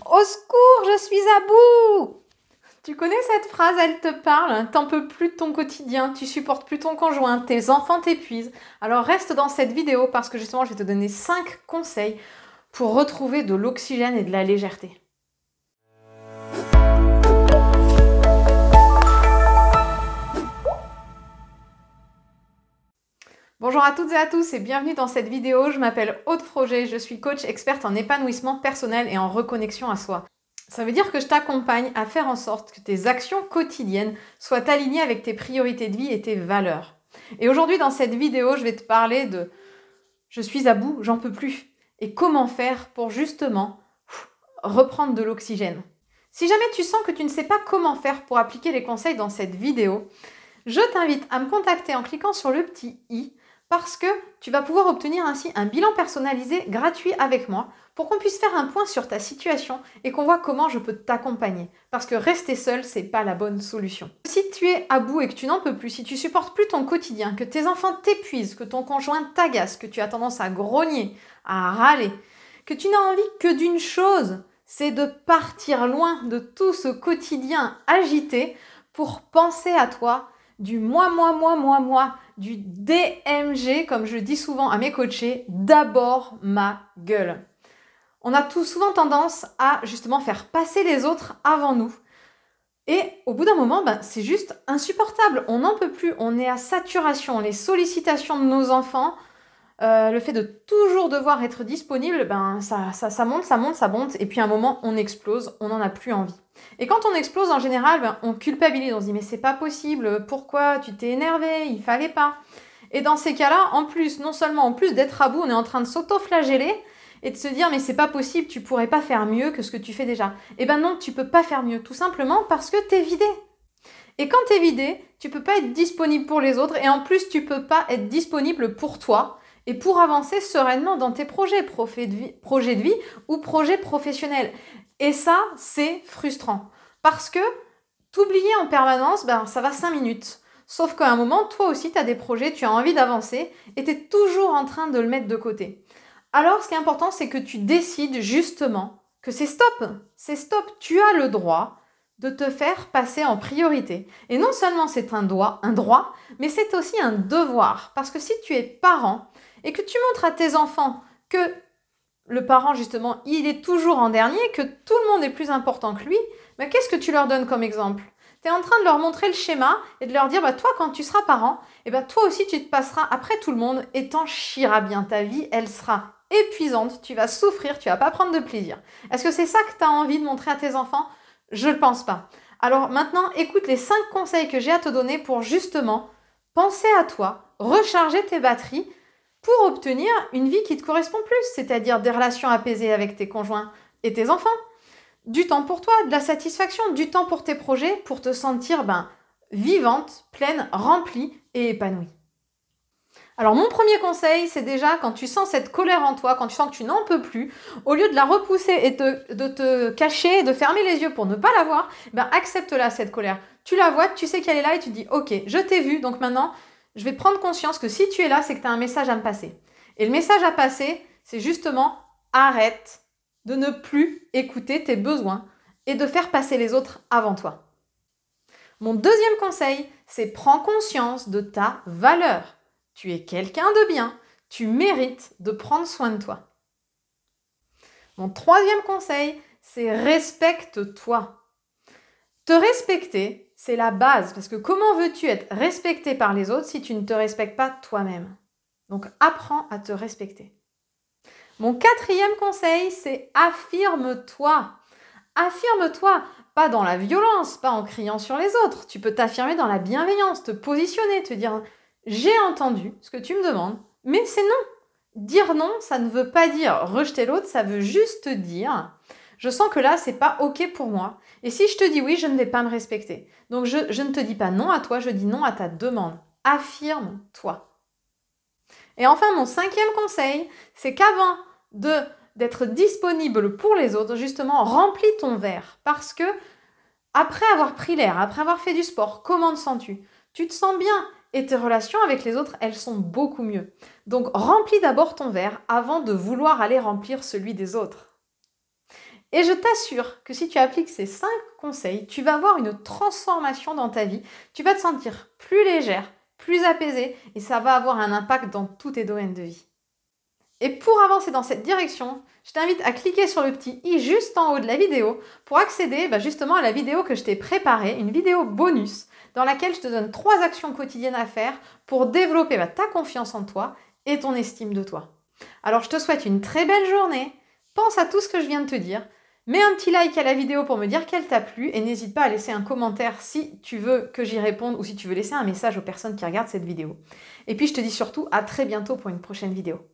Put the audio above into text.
Au secours, je suis à bout! Tu connais cette phrase, elle te parle? T'en peux plus de ton quotidien, tu supportes plus ton conjoint, tes enfants t'épuisent. Alors reste dans cette vidéo parce que justement je vais te donner 5 conseils pour retrouver de l'oxygène et de la légèreté. Bonjour à toutes et à tous et bienvenue dans cette vidéo. Je m'appelle Aude Froger, je suis coach experte en épanouissement personnel et en reconnexion à soi. Ça veut dire que je t'accompagne à faire en sorte que tes actions quotidiennes soient alignées avec tes priorités de vie et tes valeurs. Et aujourd'hui, dans cette vidéo, je vais te parler de « je suis à bout, j'en peux plus » et comment faire pour justement reprendre de l'oxygène. Si jamais tu sens que tu ne sais pas comment faire pour appliquer les conseils dans cette vidéo, je t'invite à me contacter en cliquant sur le petit i parce que tu vas pouvoir obtenir ainsi un bilan personnalisé gratuit avec moi pour qu'on puisse faire un point sur ta situation et qu'on voit comment je peux t'accompagner. Parce que rester seul, c'est pas la bonne solution. Si tu es à bout et que tu n'en peux plus, si tu supportes plus ton quotidien, que tes enfants t'épuisent, que ton conjoint t'agace, que tu as tendance à grogner, à râler, que tu n'as envie que d'une chose, c'est de partir loin de tout ce quotidien agité pour penser à toi, du moi, du DMG, comme je dis souvent à mes coachés, d'abord ma gueule. On a tout souvent tendance à justement faire passer les autres avant nous. Et au bout d'un moment, c'est juste insupportable. On n'en peut plus, on est à saturation. Les sollicitations de nos enfants, le fait de toujours devoir être disponible, ça monte. Et puis à un moment, on explose, on n'en a plus envie. Et quand on explose, en général, on culpabilise, on se dit « mais c'est pas possible, pourquoi tu t'es énervé, il fallait pas ». Et dans ces cas-là, en plus d'être à bout, on est en train de s'auto-flageller et de se dire « mais c'est pas possible, tu pourrais pas faire mieux que ce que tu fais déjà ». Eh ben non, tu peux pas faire mieux, tout simplement parce que t'es vidé. Et quand t'es vidé, tu peux pas être disponible pour les autres et en plus, tu peux pas être disponible pour toi et pour avancer sereinement dans tes projets de vie ou projets professionnels. Et ça, c'est frustrant. Parce que t'oublier en permanence, ça va 5 minutes. Sauf qu'à un moment, toi aussi, tu as des projets, tu as envie d'avancer et tu es toujours en train de le mettre de côté. Alors, ce qui est important, c'est que tu décides justement que c'est stop. C'est stop. Tu as le droit de te faire passer en priorité. Et non seulement c'est un droit, mais c'est aussi un devoir. Parce que si tu es parent et que tu montres à tes enfants que le parent, justement, il est toujours en dernier, que tout le monde est plus important que lui, qu'est-ce que tu leur donnes comme exemple? Tu es en train de leur montrer le schéma et de leur dire, toi, quand tu seras parent, toi aussi, tu te passeras après tout le monde et t'en chieras bien. Ta vie, elle sera épuisante, tu vas souffrir, tu vas pas prendre de plaisir. Est-ce que c'est ça que tu as envie de montrer à tes enfants? Je ne le pense pas. Alors maintenant, écoute les 5 conseils que j'ai à te donner pour justement penser à toi, recharger tes batteries, pour obtenir une vie qui te correspond plus, c'est-à-dire des relations apaisées avec tes conjoints et tes enfants, du temps pour toi, de la satisfaction, du temps pour tes projets, pour te sentir vivante, pleine, remplie et épanouie. Alors mon premier conseil, c'est déjà quand tu sens cette colère en toi, quand tu sens que tu n'en peux plus, au lieu de la repousser et de te cacher, de fermer les yeux pour ne pas la voir, accepte-la cette colère. Tu la vois, tu sais qu'elle est là et tu te dis « Ok, je t'ai vu, donc maintenant… » je vais prendre conscience que si tu es là, c'est que tu as un message à me passer. Et le message à passer, c'est justement arrête de ne plus écouter tes besoins et de faire passer les autres avant toi. Mon deuxième conseil, c'est prends conscience de ta valeur. Tu es quelqu'un de bien, tu mérites de prendre soin de toi. Mon troisième conseil, c'est respecte-toi. Te respecter, c'est la base, parce que comment veux-tu être respecté par les autres si tu ne te respectes pas toi-même? Donc, apprends à te respecter. Mon quatrième conseil, c'est affirme-toi. Affirme-toi, pas dans la violence, pas en criant sur les autres. Tu peux t'affirmer dans la bienveillance, te positionner, te dire « j'ai entendu ce que tu me demandes, mais c'est non ». Dire non, ça ne veut pas dire rejeter l'autre, ça veut juste dire « je sens que là, c'est pas OK pour moi. Et si je te dis oui, je ne vais pas me respecter. Donc, je ne te dis pas non à toi, je dis non à ta demande. Affirme-toi. » Et enfin, mon cinquième conseil, c'est qu'avant d'être disponible pour les autres, justement, remplis ton verre. Parce que, après avoir pris l'air, après avoir fait du sport, comment te sens-tu? Tu te sens bien et tes relations avec les autres, elles sont beaucoup mieux. Donc, remplis d'abord ton verre avant de vouloir aller remplir celui des autres. Et je t'assure que si tu appliques ces 5 conseils, tu vas avoir une transformation dans ta vie. Tu vas te sentir plus légère, plus apaisée et ça va avoir un impact dans tous tes domaines de vie. Et pour avancer dans cette direction, je t'invite à cliquer sur le petit i juste en haut de la vidéo pour accéder justement à la vidéo que je t'ai préparée, une vidéo bonus dans laquelle je te donne 3 actions quotidiennes à faire pour développer ta confiance en toi et ton estime de toi. Alors je te souhaite une très belle journée, pense à tout ce que je viens de te dire, mets un petit like à la vidéo pour me dire qu'elle t'a plu et n'hésite pas à laisser un commentaire si tu veux que j'y réponde ou si tu veux laisser un message aux personnes qui regardent cette vidéo. Et puis je te dis surtout à très bientôt pour une prochaine vidéo.